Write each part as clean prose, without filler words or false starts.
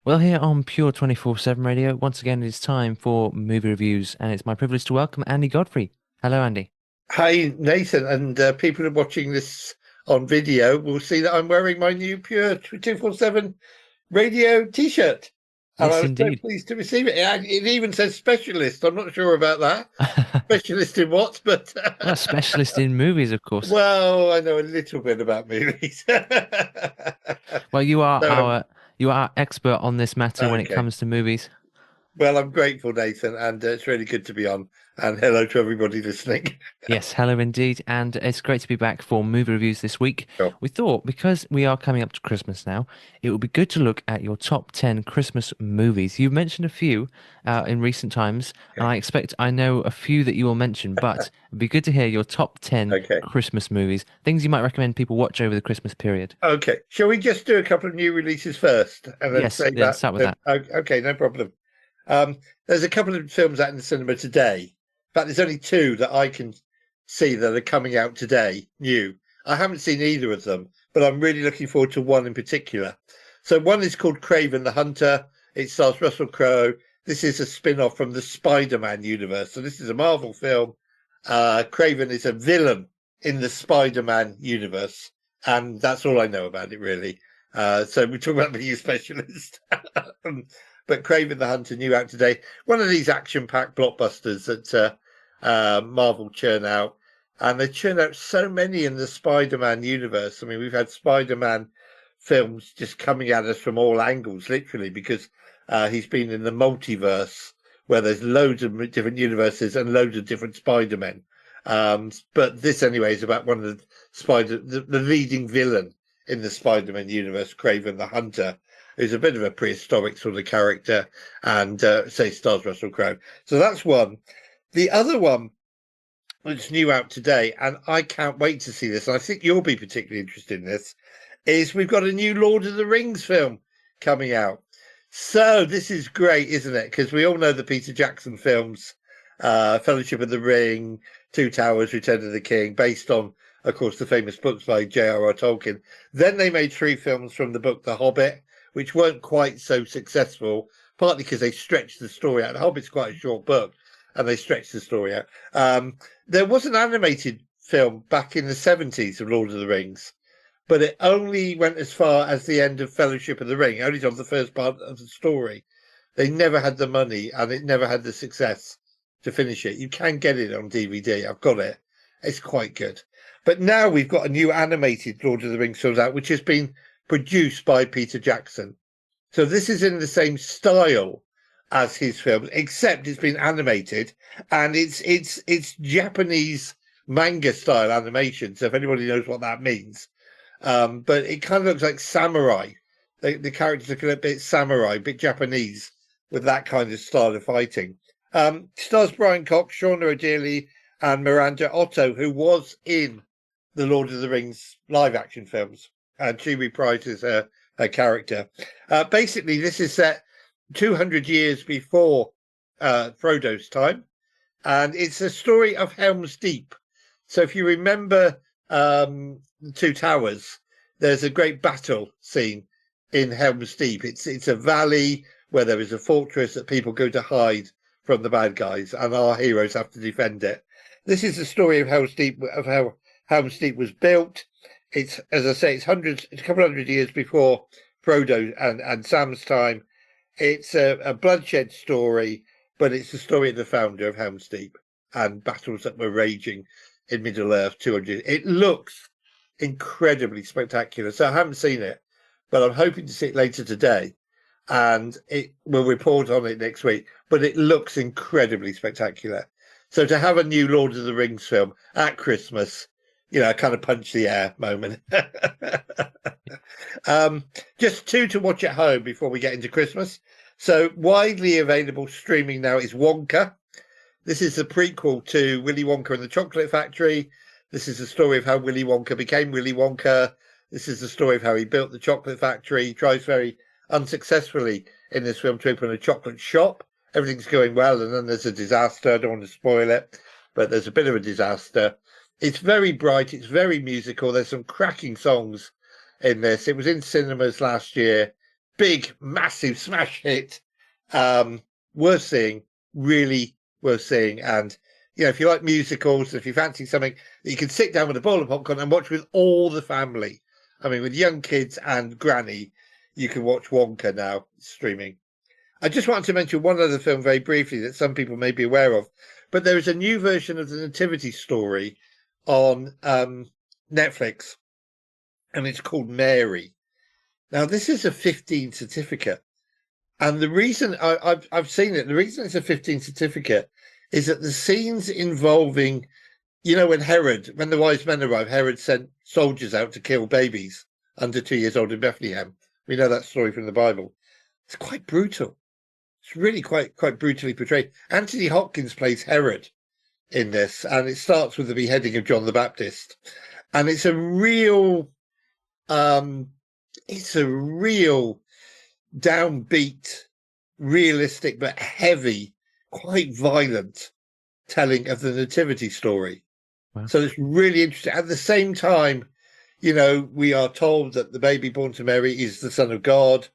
Well, here on Pure 24/7 Radio, once again, it is time for movie reviews, and it's my privilege to welcome Andy Godfrey. Hello, Andy. Hi, Nathan, and people who are watching this on video will see that I'm wearing my new Pure 247 radio T-shirt, and I Yes, was so indeed. pleased to receive it. It even says specialist. I'm not sure about that. Specialist in what? But Well, a specialist in movies, of course. well, I know a little bit about movies. Well, you are So, our expert on this matter when it okay. comes to movies. Well, I'm grateful, Nathan, and it's really good to be on. And hello to everybody listening. Yes, hello indeed, and it's great to be back for movie reviews this week. Sure. We thought because we are coming up to Christmas now, it would be good to look at your top 10 Christmas movies. You've mentioned a few in recent times, and Okay. I know a few that you will mention, but it'd be good to hear your top 10 Okay. Christmas movies, things you might recommend people watch over the Christmas period. Okay. Shall we just do a couple of new releases first and then Yes, say yeah, that? start with that. Okay, no problem. There's a couple of films out in the cinema today. In fact, there's only two that I can see that are coming out today, new. I haven't seen either of them, but I'm really looking forward to one in particular. So one is called Craven the Hunter. It stars Russell Crowe. This is a spin-off from the Spider-Man universe. So this is a Marvel film. Craven is a villain in the Spider-Man universe, and that's all I know about it really. So we talk about being a specialist. But Craven the Hunter new out today. One of these action-packed blockbusters that Marvel churn out, and they churn out so many in the Spider-Man universe. I mean, we've had Spider-Man films just coming at us from all angles, literally, because he's been in the multiverse where there's loads of different universes and loads of different Spider-Men. But this, anyway, is about one of the leading villain in the Spider-Man universe, Craven the Hunter, who's a bit of a prehistoric sort of character, and say stars Russell Crowe. So that's one. The other one, which is new out today, and I can't wait to see this, and I think you'll be particularly interested in this, is we've got a new Lord of the Rings film coming out. So this is great, isn't it? Because we all know the Peter Jackson films, Fellowship of the Ring, Two Towers, Return of the King, based on, of course, the famous books by J.R.R. Tolkien. Then they made three films from the book The Hobbit, which weren't quite so successful, partly because they stretched the story out. The Hobbit's quite a short book, and they stretched the story out. There was an animated film back in the 70s of Lord of the Rings, but it only went as far as the end of Fellowship of the Ring, only told the first part of the story. They never had the money and it never had the success to finish it. You can get it on DVD. I've got it. It's quite good. But now we've got a new animated Lord of the Rings film out, which has been produced by Peter Jackson. So this is in the same style as his films, except it's been animated and it's Japanese manga style animation. So if anybody knows what that means, but it kind of looks like samurai. The characters look a bit samurai, a bit Japanese, with that kind of style of fighting. Stars Brian Cox, Shauna O'Dearly, and Miranda Otto, who was in the Lord of the Rings live action films, and she reprises her character. Basically, this is set 200 years before Frodo's time, and it's a story of Helm's Deep. So if you remember the Two Towers, there's a great battle scene in Helm's Deep. It's a valley where there is a fortress that people go to hide from the bad guys, and our heroes have to defend it. This is the story of Helm's Deep, of how Helm's Deep was built. It's, as I say, it's a couple hundred years before Frodo and Sam's time. It's a bloodshed story, but it's the story of the founder of Helm's Deep and battles that were raging in Middle Earth 200. It looks incredibly spectacular. So I haven't seen it, but I'm hoping to see it later today, and it will report on it next week. But it looks incredibly spectacular. So to have a new Lord of the Rings film at Christmas, kind of punch the air moment. Just two to watch at home before we get into Christmas. So widely available streaming now is Wonka. This is the prequel to Willy Wonka and the Chocolate Factory. This is the story of how Willy Wonka became Willy Wonka. This is the story of how he built the chocolate factory. He tries very unsuccessfully in this film to open a chocolate shop. Everything's going well, and then there's a disaster. I don't want to spoil it, but there's a bit of a disaster. It's very bright. It's very musical. There's some cracking songs in this. It was in cinemas last year. big, massive smash hit. Um, worth seeing, really worth seeing. And if you like musicals, if you fancy something that you can sit down with a bowl of popcorn and watch with all the family. I mean, with young kids and granny, you can watch Wonka now streaming. I just wanted to mention one other film very briefly that some people may be aware of, but there is a new version of the Nativity Story on Netflix, and it's called Mary. Now, this is a 15 certificate, and the reason I've seen it, the reason it's a 15 certificate is that the scenes involving, when when the wise men arrived, Herod sent soldiers out to kill babies under 2 years old in Bethlehem. We know that story from the Bible. It's quite brutal. It's really quite brutally portrayed. Anthony Hopkins plays Herod in this, and it starts with the beheading of John the Baptist, and it's a real downbeat, realistic but heavy, quite violent telling of the nativity story. Wow. So it's really interesting. At the same time, we are told that the baby born to Mary is the Son of God.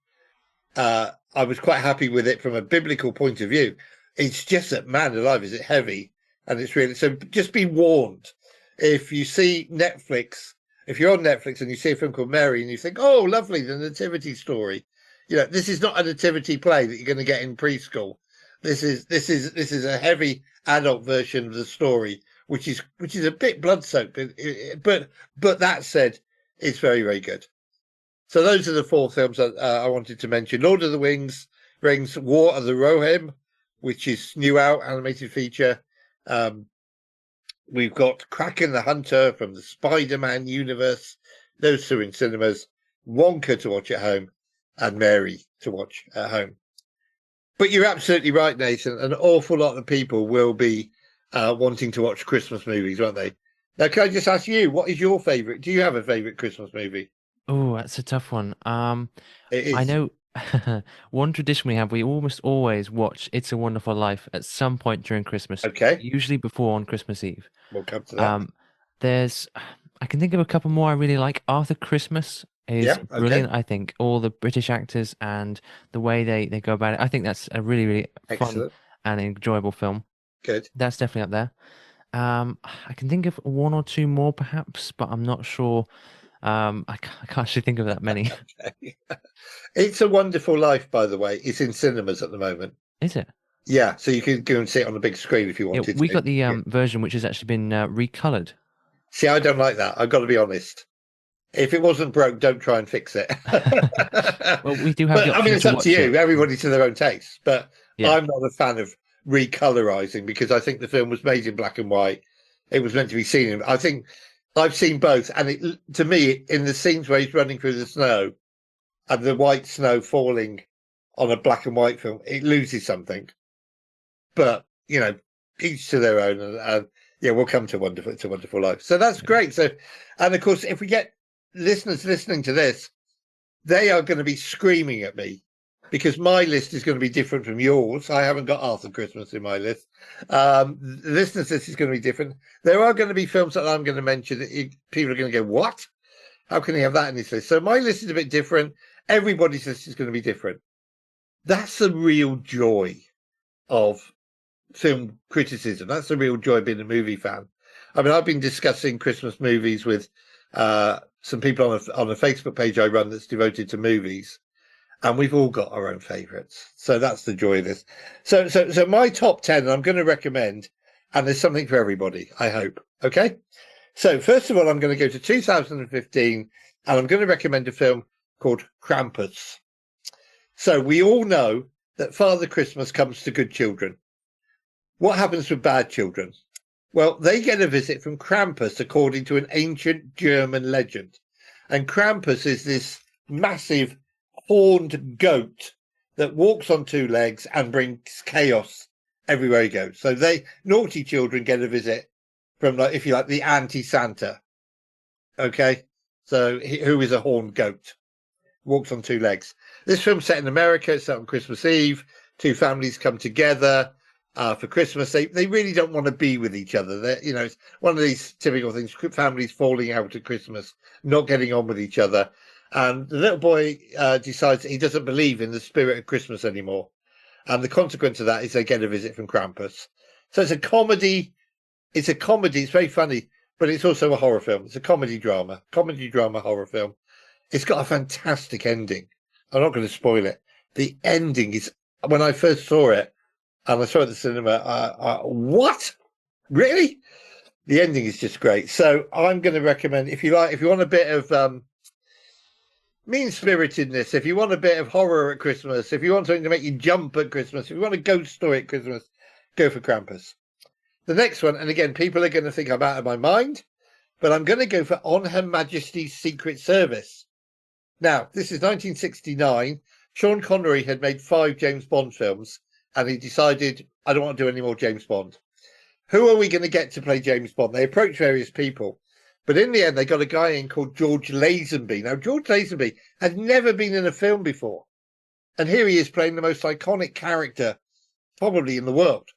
I was quite happy with it from a biblical point of view. It's just that, man alive, is it heavy? And it's really, so just be warned. If you see Netflix, if you're on Netflix and you see a film called Mary and you think, oh, lovely, the nativity story, this is not a nativity play that you're going to get in preschool. This is a heavy adult version of the story, which is a bit blood soaked, but that said, it's very, very good. So those are the four films that I wanted to mention: Lord of the Rings, War of the Rohirrim, which is new out animated feature. We've got Kraken the Hunter from the Spider-Man universe. Those two in cinemas. Wonka to watch at home, and Mary to watch at home. But you're absolutely right, Nathan. An awful lot of people will be wanting to watch Christmas movies, won't they? Now, can I just ask you, what is your favourite? Do you have a favourite Christmas movie? Oh, that's a tough one. It I is. know one tradition we have, we almost always watch It's a Wonderful Life at some point during Christmas, Okay, usually before on Christmas Eve. we'll come to that. Um, there's, I can think of a couple more I really like. Arthur Christmas is Yeah, okay. brilliant, I think. All the British actors and the way they go about it. I think that's a really, really fun Excellent. and enjoyable film. Good. That's definitely up there. I can think of one or two more perhaps, but I'm not sure. I can't actually think of that many. It's a Wonderful Life, by the way. It's in cinemas at the moment. Is it? Yeah, so you can go and see it on the big screen if you Yeah, wanted we to. got the Yeah. version which has actually been recolored. See, I don't like that. I've got to be honest. If it wasn't broke, don't try and fix it. Well, we do have the But I mean, option it's to up to watch it. you. Everybody to their own taste. But Yeah. I'm not a fan of recolorizing because I think the film was made in black and white. It was meant to be seen in. I think I've seen both, and to me, in the scenes where he's running through the snow and the white snow falling on a black and white film, it loses something. But each to their own, and yeah, we'll come to Wonderful. It's a Wonderful Life. So that's great. So, and of course, if we get listeners listening to this, they are going to be screaming at me because my list is going to be different from yours. I haven't got Arthur Christmas in my list. The listeners' list is going to be different. There are going to be films that I'm going to mention that people are going to go, "What? How can he have that in his list?" So my list is a bit different. Everybody's list is going to be different. That's the real joy of film criticism. That's the real joy of being a movie fan. I mean, I've been discussing Christmas movies with some people on a Facebook page I run that's devoted to movies, and we've all got our own favourites. So that's the joy of this. So my top 10, I'm going to recommend, and there's something for everybody, I hope. Okay. So first of all, I'm going to go to 2015, and I'm going to recommend a film called Krampus. So we all know that Father Christmas comes to good children. What happens with bad children? Well, they get a visit from Krampus, according to an ancient German legend. And Krampus is this massive horned goat that walks on two legs and brings chaos everywhere he goes. So naughty children get a visit from, like, if you like, the anti-Santa. Okay, so who is a horned goat? Walks on two legs. This film's set in America. It's set on Christmas Eve. Two families come together for Christmas. They really don't want to be with each other. It's one of these typical things: families falling out at Christmas, not getting on with each other. And the little boy decides that he doesn't believe in the spirit of Christmas anymore. And the consequence of that is they get a visit from Krampus. So it's a comedy. It's a comedy. It's very funny, but it's also a horror film. It's a comedy drama horror film. It's got a fantastic ending. I'm not going to spoil it. The ending is, when I first saw it, and I saw it at the cinema, what? Really? The ending is just great. So I'm going to recommend, if you want a bit of mean-spiritedness, if you want a bit of horror at Christmas, if you want something to make you jump at Christmas, if you want a ghost story at Christmas, go for Krampus. The next one, and again, people are going to think I'm out of my mind, but I'm going to go for On Her Majesty's Secret Service. Now, this is 1969. Sean Connery had made 5 James Bond films, and he decided, I don't want to do any more James Bond. Who are we going to get to play James Bond? They approached various people, but in the end, they got a guy in called George Lazenby. Now, George Lazenby had never been in a film before, and here he is playing the most iconic character probably in the world.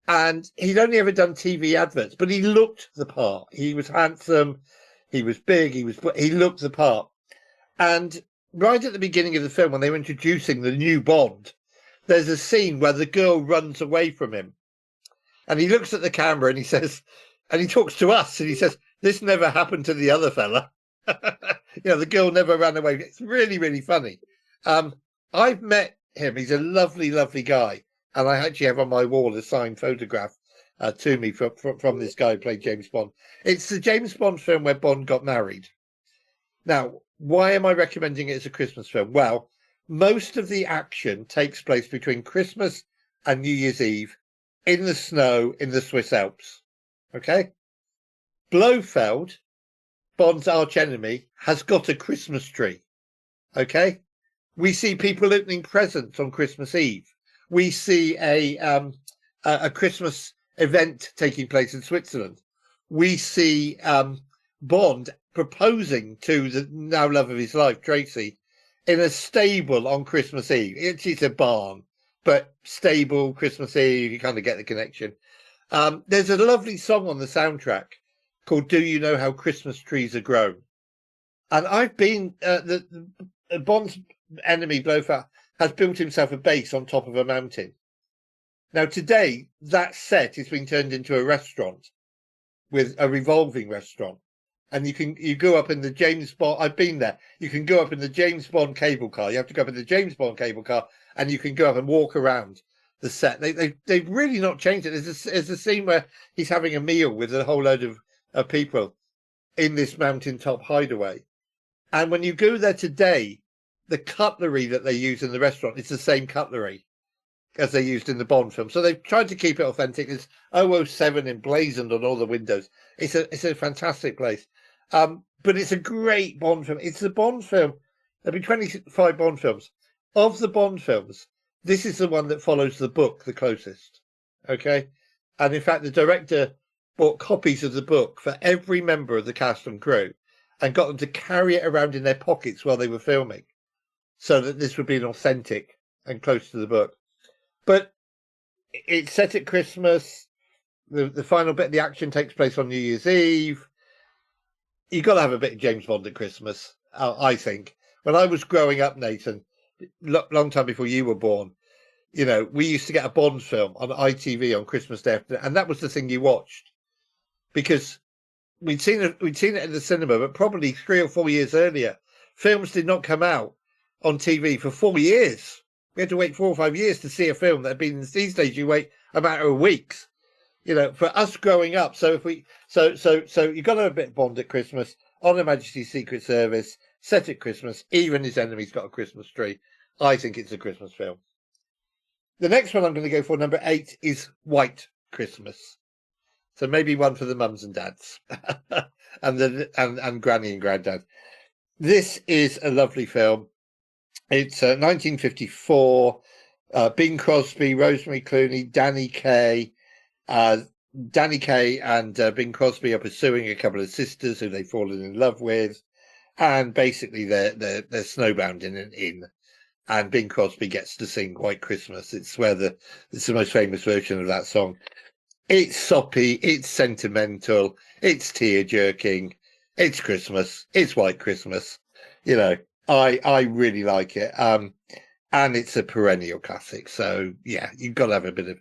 And he'd only ever done TV adverts, but he looked the part. He was handsome, he was big, he looked the part. And right at the beginning of the film, when they were introducing the new Bond, there's a scene where the girl runs away from him. And he looks at the camera and he says, and he talks to us and he says, this never happened to the other fella. The girl never ran away. It's really, really funny. I've met him. He's a lovely, lovely guy. And I actually have on my wall a signed photograph to me from this guy who played James Bond. It's the James Bond film where Bond got married. Now, why am I recommending it as a Christmas film? Well, most of the action takes place between Christmas and New Year's Eve in the snow in the Swiss Alps. Okay? Blofeld, Bond's archenemy, has got a Christmas tree. Okay? We see people opening presents on Christmas Eve. We see a Christmas event taking place in Switzerland. We see Bond proposing to the now love of his life, Tracy, in a stable on Christmas Eve. It's a barn, but stable, Christmas Eve, you kind of get the connection. There's a lovely song on the soundtrack called Do You Know How Christmas Trees Are Grown? And I've been, Bond's enemy, Blofeld, has built himself a base on top of a mountain. Now, today, that set is being turned into a restaurant, with a revolving restaurant. And you go up in the James Bond, I've been there, you can go up in the James Bond cable car. You have to go up in the James Bond cable car, and you can go up and walk around the set. They've really not changed it. There's a scene where he's having a meal with a whole load of people in this mountaintop hideaway. And when you go there today, the cutlery that they use in the restaurant is the same cutlery as they used in the Bond film. So they've tried to keep it authentic. There's 007 emblazoned on all the windows. It's a fantastic place. But it's a great Bond film. It's the Bond film. There'll be 25 Bond films. Of the Bond films, this is the one that follows the book the closest. Okay? And in fact, the director bought copies of the book for every member of the cast and crew and got them to carry it around in their pockets while they were filming, so that this would be an authentic and close to the book. But it's set at Christmas. The final bit of the action takes place on New Year's Eve. You've got to have a bit of James Bond at Christmas, I think. When I was growing up, Nathan, long time before you were born, we used to get a Bond film on ITV on Christmas Day, and that was the thing you watched, because we'd seen it in the cinema, but probably 3 or 4 years earlier, films did not come out on TV for 4 years. We had to wait 4 or 5 years to see a film that had been. These days, you wait a matter of weeks. For us growing up. So if we, so you've got to have a bit of Bond at Christmas. On Her Majesty's Secret Service, set at Christmas. Even his enemy's got a Christmas tree. I think it's a Christmas film. The next one I'm going to go for, number 8, is White Christmas. So maybe one for the mums and dads, and granny and granddad. This is a lovely film. It's 1954. Bing Crosby, Rosemary Clooney, Danny Kaye. Danny Kaye and Bing Crosby are pursuing a couple of sisters who they've fallen in love with, and basically they're snowbound in an inn. And Bing Crosby gets to sing White Christmas. It's the most famous version of that song. It's soppy, it's sentimental, it's tear jerking, it's Christmas, it's White Christmas. You know, I really like it. And it's a perennial classic. So yeah, you've got to have a bit of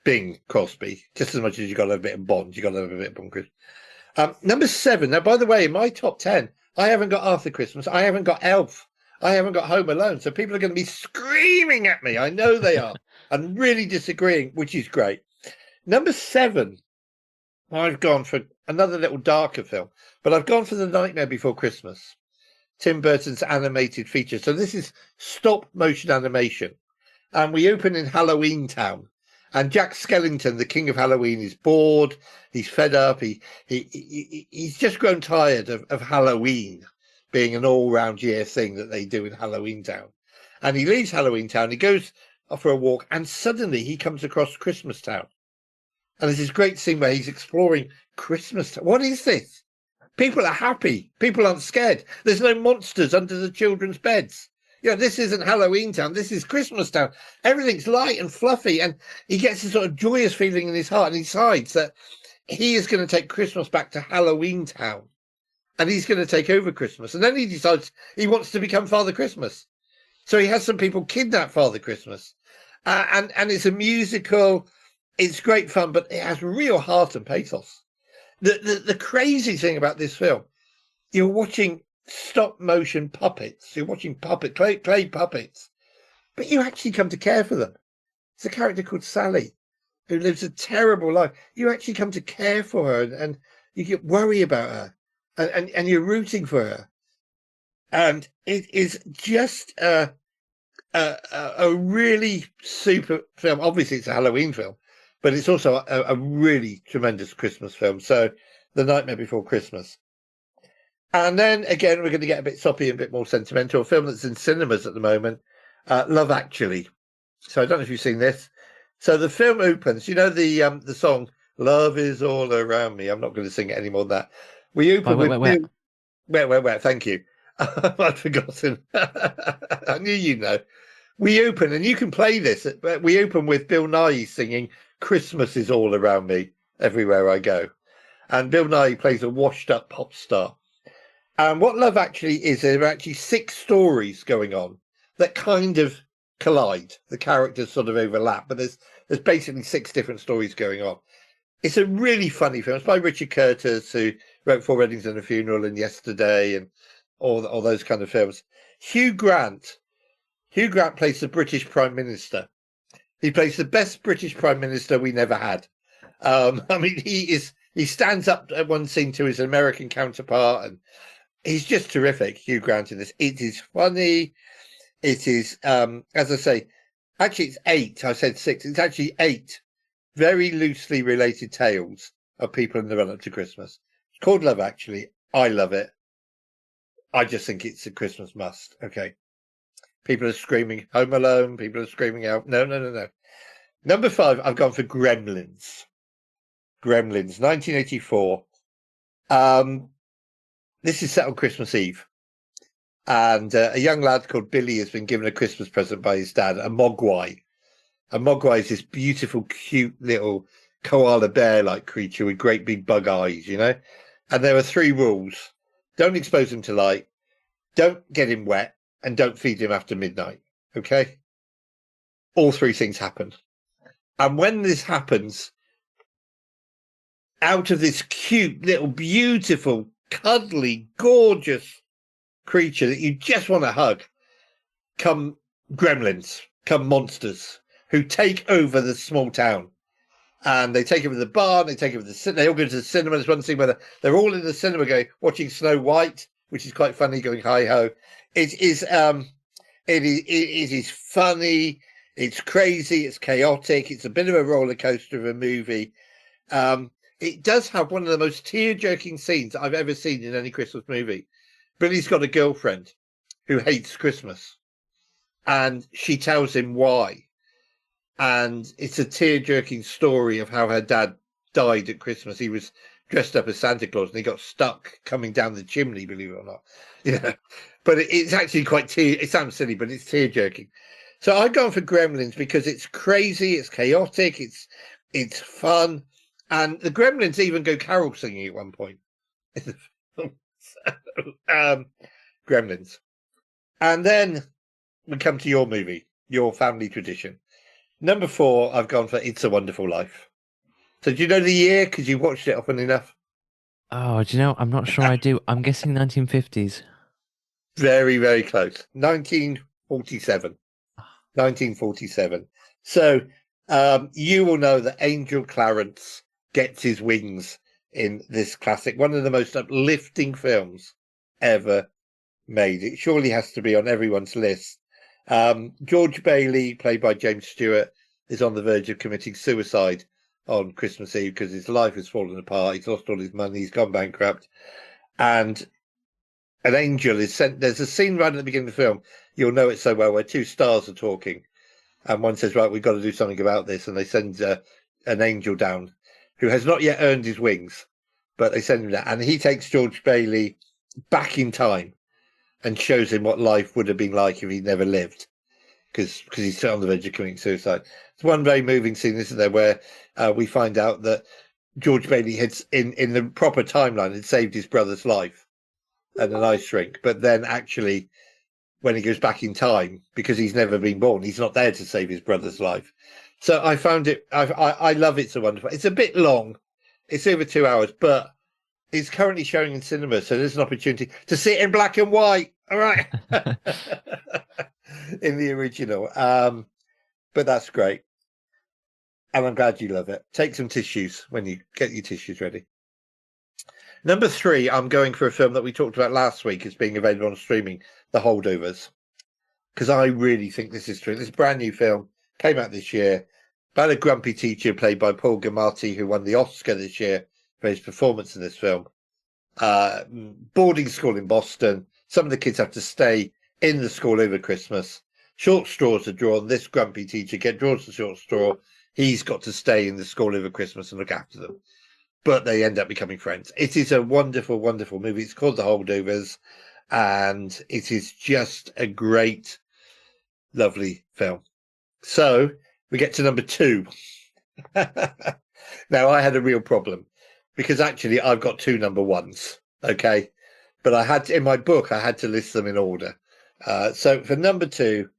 Bing Crosby, just as much as you've got to have a bit of Bond. You've got to have a bit of Bond. Number 7. Now, by the way, in my top 10, I haven't got Arthur Christmas. I haven't got Elf. I haven't got Home Alone. So people are going to be screaming at me. I know they are, and really disagreeing, which is great. Number 7, I've gone for another little darker film, but I've gone for The Nightmare Before Christmas, Tim Burton's animated feature. So this is stop motion animation. And we open in Halloween Town. And Jack Skellington, the king of Halloween, is bored. He's fed up. He's just grown tired of Halloween being an all-round year thing that they do in Halloween Town. And he leaves Halloween Town. He goes for a walk, and suddenly he comes across Christmas Town. And there's this great scene where he's exploring Christmas Town. What is this? People are happy. People aren't scared. There's no monsters under the children's beds. This isn't Halloween Town. This is Christmas Town. Everything's light and fluffy. And he gets this sort of joyous feeling in his heart. And he decides that he is going to take Christmas back to Halloween Town. And he's going to take over Christmas. And then he decides he wants to become Father Christmas. So he has some people kidnap Father Christmas. And it's a musical. It's great fun, but it has real heart and pathos. The crazy thing about this film, you're watching stop motion puppets. You're watching clay puppets, but you actually come to care for them. It's a character called Sally who lives a terrible life. You actually come to care for her, and you get worry about her, and you're rooting for her. And it is just a really super film. Obviously, it's a Halloween film, but it's also a really tremendous Christmas film. So, The Nightmare Before Christmas. And then again, we're going to get a bit soppy and a bit more sentimental. A film that's in cinemas at the moment, Love Actually. So I don't know if you've seen this. So the film opens. You know the song "Love Is All Around Me." I'm not going to sing it any more than that. We Wait, open wait, with wait, wait. Where. Thank you. I'd forgotten. I knew you know. We open, and you can play this. We open with Bill Nighy singing "Christmas Is All Around Me Everywhere I Go," and Bill Nighy plays a washed-up pop star. And what Love Actually is, there are actually 6 stories going on that kind of collide. The characters sort of overlap, but there's basically 6 different stories going on. It's a really funny film. It's by Richard Curtis, who wrote Four Weddings and a Funeral and Yesterday and all those kind of films. Hugh Grant. Hugh Grant plays the British Prime Minister. He plays the best British Prime Minister we never had. I mean, he stands up at one scene to his American counterpart, and he's just terrific, Hugh Grant, in this. It is funny. It is, as I say, actually it's 8. I said 6. It's actually 8 very loosely related tales of people in the run-up to Christmas. It's called Love Actually. I love it. I just think it's a Christmas must. Okay. People are screaming Home Alone. People are screaming out. No. Number 5, I've gone for Gremlins. Gremlins, 1984. This is set on Christmas Eve. And a young lad called Billy has been given a Christmas present by his dad, a Mogwai. A Mogwai is this beautiful, cute little koala bear-like creature with great big bug eyes, And there are 3 rules. Don't expose him to light, don't get him wet, and don't feed him after midnight, okay? All 3 things happen. And when this happens, out of this cute, little, beautiful, cuddly, gorgeous creature that you just want to hug, come gremlins, come monsters who take over the small town. And they take over the barn, they take over they all go to the cinema. There's one scene where they're all in the cinema watching Snow White, which is quite funny, going hi ho. It is it is funny, it's crazy, it's chaotic, it's a bit of a roller coaster of a movie. It does have one of the most tear-jerking scenes I've ever seen in any Christmas movie. Billy's got a girlfriend who hates Christmas, and she tells him why. And it's a tear-jerking story of how her dad died at Christmas. He was dressed up as Santa Claus, and he got stuck coming down the chimney, believe it or not. But it's actually quite it sounds silly, but it's tear-jerking. So I've gone for Gremlins because it's crazy, it's chaotic, it's fun, and the Gremlins even go carol singing at one point. Gremlins. And then we come to your movie, your family tradition. Number 4, I've gone for It's a Wonderful Life. So do you know the year? Because you watched it often enough. Oh, do you know? I'm not sure I do. I'm guessing 1950s. Very, very close. 1947. 1947. So you will know that Angel Clarence gets his wings in this classic, one of the most uplifting films ever made. It surely has to be on everyone's list. George Bailey, played by James Stewart, is on the verge of committing suicide on Christmas Eve because his life has fallen apart. He's lost all his money. He's gone bankrupt. And an angel is sent. There's a scene right at the beginning of the film. You'll know it so well, where two stars are talking. And one says, right, we've got to do something about this. And they send an angel down who has not yet earned his wings, but they send him down. And he takes George Bailey back in time and shows him what life would have been like if he'd never lived, because he's on the verge of committing suicide. It's one very moving scene, isn't there, where we find out that George Bailey had, in the proper timeline, had saved his brother's life at an ice rink. But then actually, when he goes back in time, because he's never been born, he's not there to save his brother's life. So I found it, I love It's a Wonderful. It's a bit long. It's over 2 hours, but it's currently showing in cinema, so there's an opportunity to see it in black and white. All right. In the original. But that's great. And I'm glad you love it. Take some tissues when you get your tissues ready. Number 3, I'm going for a film that we talked about last week as being available on streaming, The Holdovers. Because I really think this is true. This is a brand new film, came out this year, about a grumpy teacher played by Paul Giamatti, who won the Oscar this year for his performance in this film. Boarding school in Boston. Some of the kids have to stay in the school over Christmas. Short straws are drawn. This grumpy teacher draws the short straw. He's got to stay in the school over Christmas and look after them. But they end up becoming friends. It is a wonderful, wonderful movie. It's called The Holdovers, and it is just a great, lovely film. So we get to number 2. Now, I had a real problem because actually I've got 2 number 1s, okay? But I had to, in my book, I had to list them in order. So for number 2,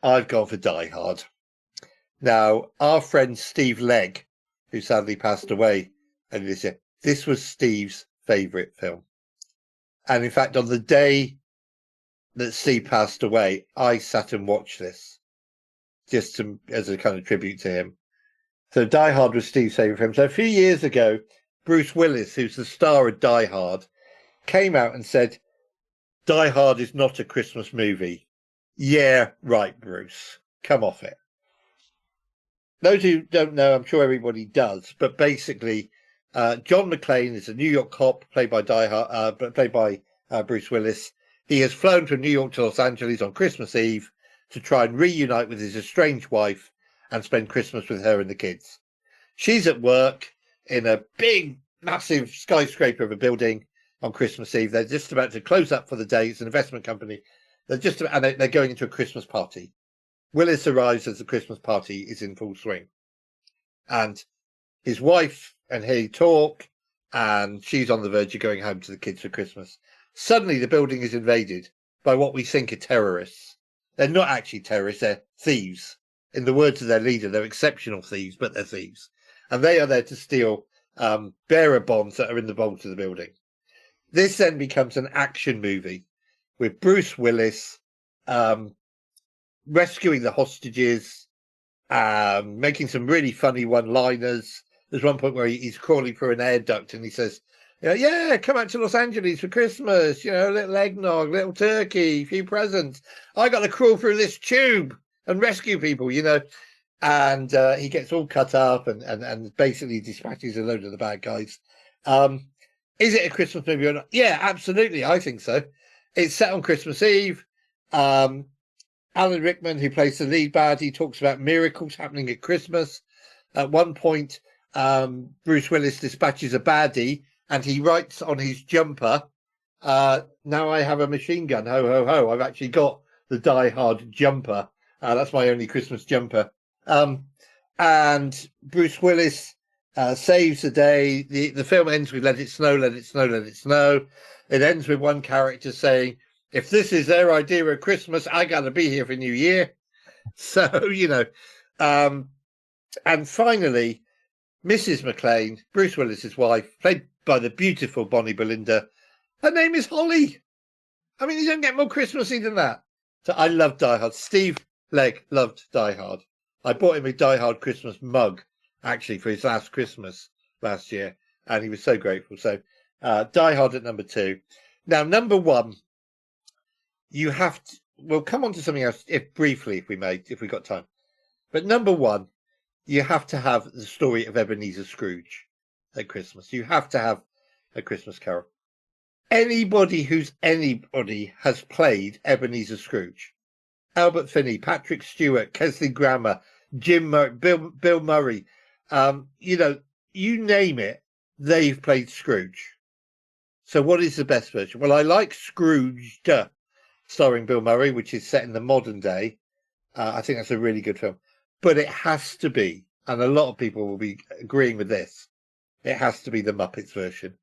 I've gone for Die Hard. Now, our friend Steve Legg, who sadly passed away earlier this year, this was Steve's favourite film. And in fact, on the day that Steve passed away, I sat and watched this just as a kind of tribute to him. So Die Hard was Steve's favourite film. So a few years ago, Bruce Willis, who's the star of Die Hard, came out and said, Die Hard is not a Christmas movie. Yeah, right, Bruce. Come off it. Those who don't know, I'm sure everybody does, but basically, John McClane is a New York cop played by Bruce Willis. He has flown from New York to Los Angeles on Christmas Eve to try and reunite with his estranged wife and spend Christmas with her and the kids. She's at work in a big, massive skyscraper of a building on Christmas Eve. They're just about to close up for the day. It's an investment company. They're going into a Christmas party. Willis arrives as the Christmas party is in full swing. And his wife and he talk, and she's on the verge of going home to the kids for Christmas. Suddenly, the building is invaded by what we think are terrorists. They're not actually terrorists, they're thieves. In the words of their leader, they're exceptional thieves, but they're thieves. And they are there to steal bearer bonds that are in the vault of the building. This then becomes an action movie with Bruce Willis rescuing the hostages, making some really funny one-liners. There's one point where he's crawling through an air duct and he says, yeah, come out to Los Angeles for Christmas, a little eggnog, little turkey, a few presents. I got to crawl through this tube and rescue people, And he gets all cut up and basically dispatches a load of the bad guys. Is it a Christmas movie or not? Yeah, absolutely. I think so. It's set on Christmas Eve. Alan Rickman, who plays the lead baddie, talks about miracles happening at Christmas. At one point, Bruce Willis dispatches a baddie and he writes on his jumper, now I have a machine gun, ho, ho, ho. I've actually got the Die Hard jumper. That's my only Christmas jumper. And Bruce Willis saves the day. The film ends with let it snow, let it snow, let it snow. It ends with one character saying, If this is their idea of Christmas, I got to be here for New Year. So, um, and finally, Mrs. McLean, Bruce Willis's wife, played by the beautiful Bonnie Belinda. Her name is Holly. I mean, you don't get more Christmassy than that. So I love Die Hard. Steve Legg loved Die Hard. I bought him a Die Hard Christmas mug, actually, for his last Christmas last year, and he was so grateful. So Die Hard at number 2. Now, number 1, you have to. We'll come on to something else if briefly, if we got time. But number 1, you have to have the story of Ebenezer Scrooge at Christmas. You have to have A Christmas Carol. Anybody has played Ebenezer Scrooge. Albert Finney, Patrick Stewart, Kesley Grammer, Bill Murray. You name it, they've played Scrooge. So what is the best version? Well, I like Scrooged, starring Bill Murray, which is set in the modern day. I think that's a really good film. But it has to be, and a lot of people will be agreeing with this, it has to be the Muppets version.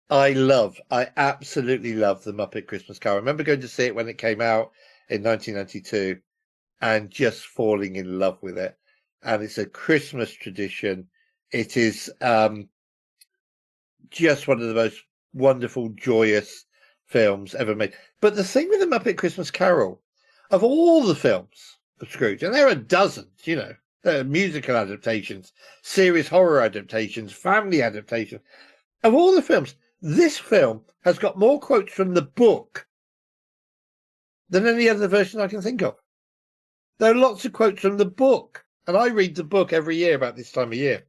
I absolutely love the Muppet Christmas Carol. I remember going to see it when it came out in 1992 and just falling in love with it. And it's a Christmas tradition. It is just one of the most wonderful, joyous films ever made. But the thing with the Muppet Christmas Carol, of all the films of Scrooge, and there are dozens, there are musical adaptations, serious horror adaptations, family adaptations, of all the films, this film has got more quotes from the book than any other version I can think of. There are lots of quotes from the book, and I read the book every year about this time of year.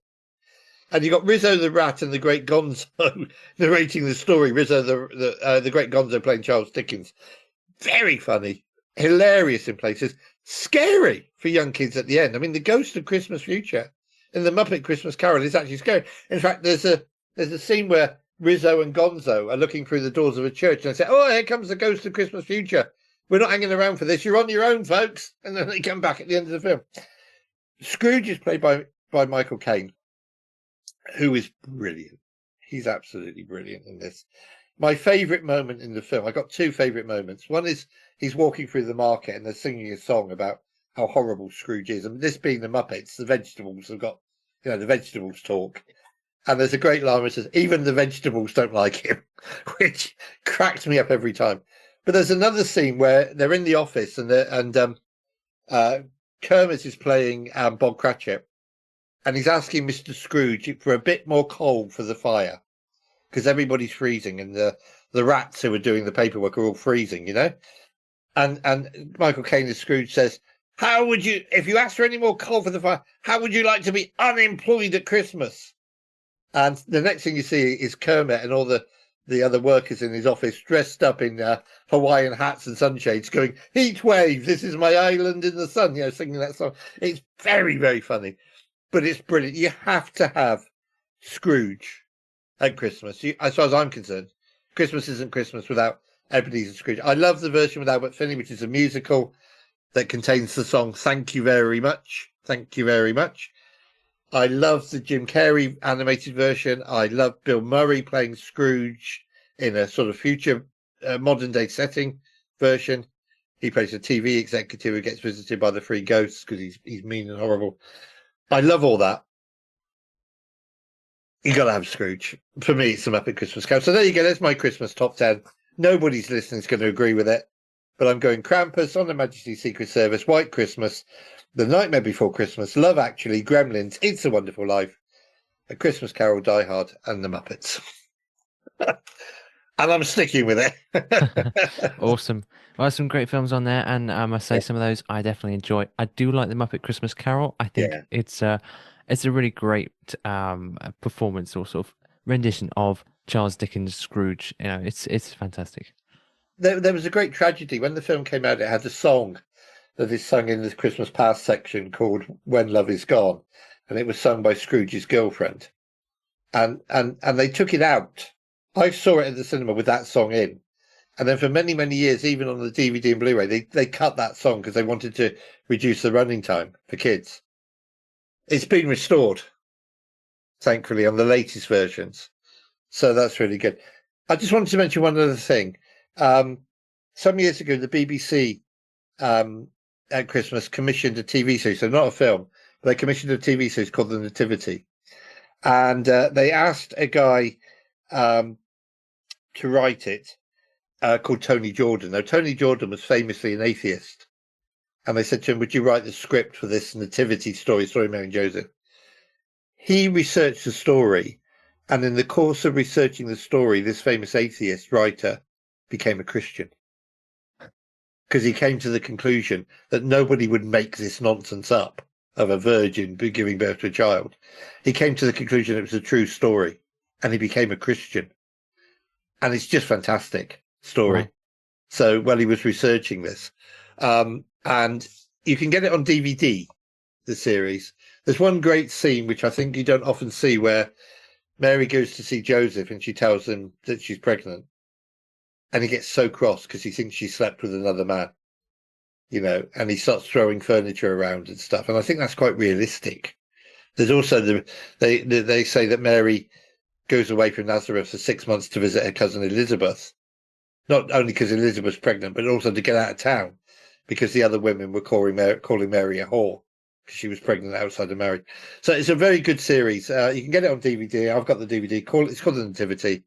And you've got Rizzo the Rat and the Great Gonzo narrating the story. Rizzo the Great Gonzo playing Charles Dickens. Very funny, hilarious in places, scary for young kids at the end. I mean, the ghost of Christmas Future in the Muppet Christmas Carol is actually scary. In fact, there's a scene where Rizzo and Gonzo are looking through the doors of a church and they say, "Oh, here comes the ghost of Christmas Future. We're not hanging around for this. You're on your own, folks." And then they come back at the end of the film. Scrooge is played by Michael Caine, who is brilliant. He's absolutely brilliant in this. My favourite moment in the film, I got 2 favourite moments. One is he's walking through the market and they're singing a song about how horrible Scrooge is. And this being the Muppets, the vegetables have got, the vegetables talk. And there's a great line which says, "Even the vegetables don't like him," which cracks me up every time. But there's another scene where they're in the office and Kermit is playing Bob Cratchit, and he's asking Mr. Scrooge for a bit more coal for the fire because everybody's freezing, and the rats who are doing the paperwork are all freezing, And Michael Caine as Scrooge says, "How would you, if you asked for any more coal for the fire, how would you like to be unemployed at Christmas?" And the next thing you see is Kermit and all the other workers in his office dressed up in Hawaiian hats and sunshades going, "Heat wave, this is my island in the sun," singing that song. It's very, very funny, but it's brilliant. You have to have Scrooge at Christmas. As far as I'm concerned, Christmas isn't Christmas without Ebenezer Scrooge. I love the version with Albert Finney, which is a musical that contains the song "Thank You Very Much." Thank you very much. I love the Jim Carrey animated version. I love Bill Murray playing Scrooge in a sort of future modern day setting version. He plays a TV executive who gets visited by the 3 ghosts because he's mean and horrible. I love all that. You got to have Scrooge. For me, it's the Muppet Christmas Carol. So there you go. That's my Christmas top 10. Nobody's listening is going to agree with it, but I'm going Krampus, On Her Majesty's Secret Service, White Christmas, The Nightmare Before Christmas, Love Actually, Gremlins, It's a Wonderful Life, A Christmas Carol, Die Hard, and The Muppets. And I'm sticking with it. Awesome. Well, there's some great films on there, and I must say some of those I definitely enjoy. I do like the Muppet Christmas Carol. I think Yeah. it's a really great performance or sort of rendition of Charles Dickens' Scrooge. It's fantastic. There was a great tragedy. When the film came out, it had a song that is sung in the Christmas Past section called When Love Is Gone. And it was sung by Scrooge's girlfriend. And they took it out. I saw it at the cinema with that song in. And then for many, many years, even on the DVD and Blu-ray, they cut that song because they wanted to reduce the running time for kids. It's been restored, thankfully, on the latest versions. So that's really good. I just wanted to mention one other thing. some years ago, the BBC at Christmas commissioned a TV series, so not a film, but they commissioned a TV series called The Nativity, and they asked a guy um, to write it called Tony Jordan. Now, Tony Jordan was famously an atheist, and they said to him, "Would you write the script for this nativity story, Mary and Joseph?" He researched the story, and in the course of researching the story, this famous atheist writer became a Christian because he came to the conclusion that nobody would make this nonsense up of a virgin giving birth to a child. He came to the conclusion it was a true story, and he became a Christian. And it's just fantastic story. Wow. So while he was researching this, and you can get it on DVD, the series. There's one great scene which I think you don't often see where Mary goes to see Joseph and she tells him that she's pregnant, and he gets so cross because he thinks she slept with another man, and he starts throwing furniture around and stuff. And I think that's quite realistic. There's also they say that Mary goes away from Nazareth for 6 months to visit her cousin Elizabeth, not only because Elizabeth's pregnant, but also to get out of town because the other women were calling Mary a whore because she was pregnant outside of marriage. So it's a very good series. You can get it on DVD. I've got the DVD. It's called The Nativity.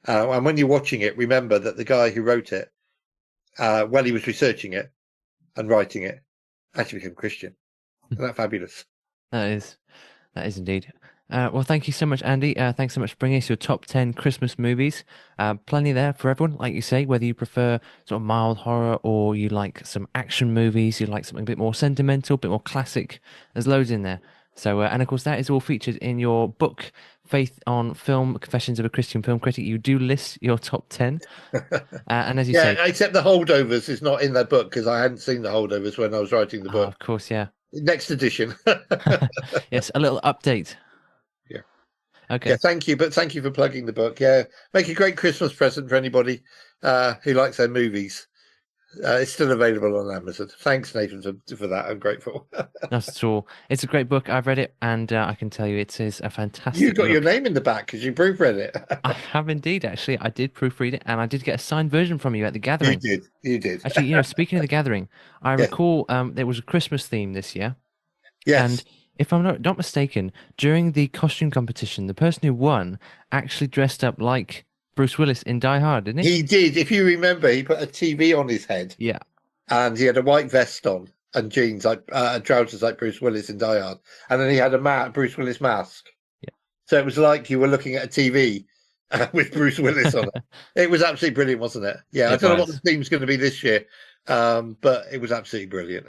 And when you're watching it, remember that the guy who wrote it, while he was researching it and writing it, actually became Christian. Isn't that fabulous? That is. That is indeed. Well, thank you so much, Andy. Thanks so much for bringing us your top 10 Christmas movies. Plenty there for everyone, like you say, whether you prefer sort of mild horror or you like some action movies, you like something a bit more sentimental, a bit more classic. There's loads in there. So, and of course, that is all featured in your book, Faith on Film, Confessions of a Christian Film Critic. You do list your top 10. And as you say, Yeah, except the holdovers is not in that book because I hadn't seen the holdovers when I was writing the book. of course, yeah. Next edition. Yes, a little update. Yeah. Yeah, Okay. thank you. But thank you for plugging the book. Yeah, make a great Christmas present for anybody who likes their movies. It's still available on Amazon. Thanks, Nathan, for that. I'm grateful. Not at all. It's a great book. I've read it, and I can tell you it is a You fantastic got your look. name in the back because you proofread it. I have indeed, actually. I did proofread it, and I did get a signed version from you at the You gathering. did. You did. Actually, speaking of the gathering, I Yes. recall there was a Christmas theme this year, and Yes. if I'm not mistaken, during the costume competition, the person who won actually dressed up like Bruce Willis in Die Hard, didn't he? He did. If you remember, he put a TV on his head Yeah. and he had a white vest on and jeans like trousers like Bruce Willis in Die Hard, and then he had a Bruce Willis mask. So it was like you were looking at a TV with Bruce Willis on it. It was absolutely brilliant, wasn't it? Yeah, I It don't know what the was. theme's going to be this year, but it was absolutely brilliant.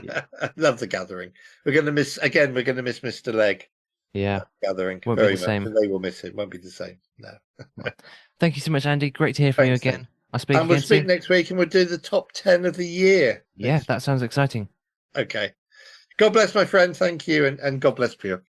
Yeah. Love the gathering. We're going to miss Mr. Legg Yeah. gathering Won't be very the much, same. and they will miss him. Won't be the same. No. Well, thank you so much, Andy. Great to hear from you Thanks, Nate. again. I'll speak And we'll again speak soon. next week, and we'll do the top 10 of the year Yeah, next. that sounds exciting. Okay. God bless, my friend. Thank you, and God bless you.